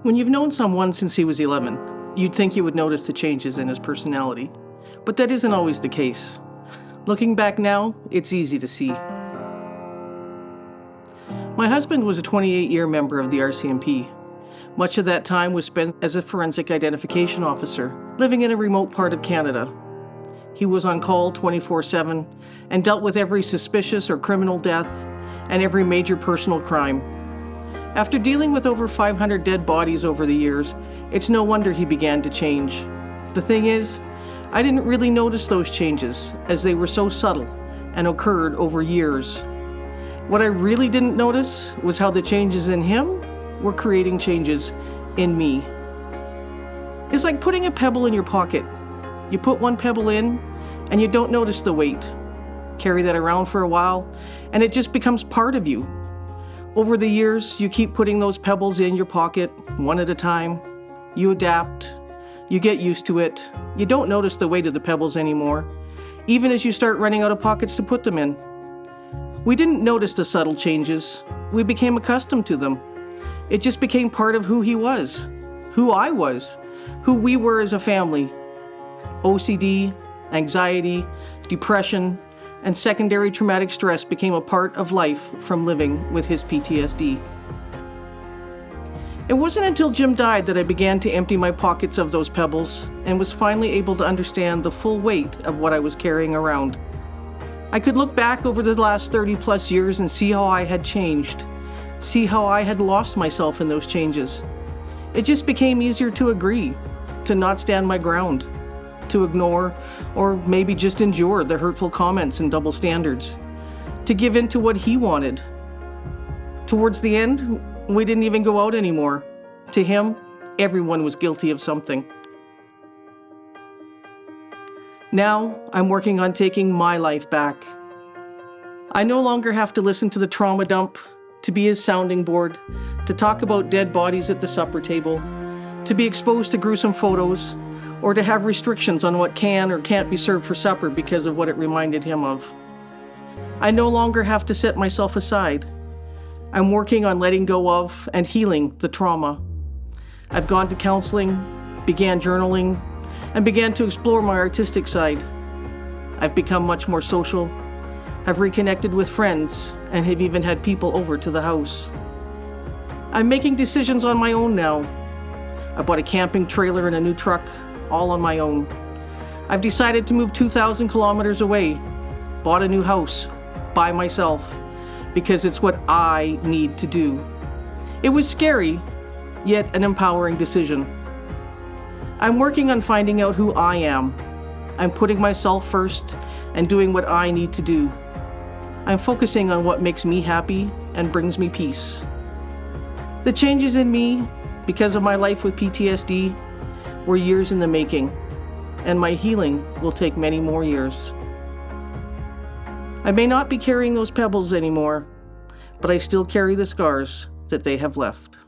When you've known someone since he was 11, you'd think you would notice the changes in his personality. But that isn't always the case. Looking back now, it's easy to see. My husband was a 28-year member of the RCMP. Much of that time was spent as a forensic identification officer, living in a remote part of Canada. He was on call 24/7 and dealt with every suspicious or criminal death and every major personal crime. After dealing with over 500 dead bodies over the years, it's no wonder he began to change. The thing is, I didn't really notice those changes, as they were so subtle and occurred over years. What I really didn't notice was how the changes in him were creating changes in me. It's like putting a pebble in your pocket. You put one pebble in, and you don't notice the weight. Carry that around for a while, and it just becomes part of you. Over the years, you keep putting those pebbles in your pocket, one at a time. You adapt. You get used to it. You don't notice the weight of the pebbles anymore, even as you start running out of pockets to put them in. We didn't notice the subtle changes. We became accustomed to them. It just became part of who he was, who I was, who we were as a family. OCD, anxiety, depression, and secondary traumatic stress became a part of life from living with his PTSD. It wasn't until Jim died that I began to empty my pockets of those pebbles and was finally able to understand the full weight of what I was carrying around. I could look back over the last 30+ years and see how I had changed, see how I had lost myself in those changes. It just became easier to agree, to not stand my ground, to ignore or maybe just endure the hurtful comments and double standards, to give in to what he wanted. Towards the end, we didn't even go out anymore. To him, everyone was guilty of something. Now, I'm working on taking my life back. I no longer have to listen to the trauma dump, to be his sounding board, to talk about dead bodies at the supper table, to be exposed to gruesome photos, or to have restrictions on what can or can't be served for supper because of what it reminded him of. I no longer have to set myself aside. I'm working on letting go of and healing the trauma. I've gone to counseling, began journaling, and began to explore my artistic side. I've become much more social, have reconnected with friends, and have even had people over to the house. I'm making decisions on my own now. I bought a camping trailer and a new truck, all on my own. I've decided to move 2,000 kilometers away, bought a new house by myself, because it's what I need to do. It was scary, yet an empowering decision. I'm working on finding out who I am. I'm putting myself first and doing what I need to do. I'm focusing on what makes me happy and brings me peace. The changes in me, because of my life with PTSD, were years in the making, and my healing will take many more years. I may not be carrying those pebbles anymore, but I still carry the scars that they have left.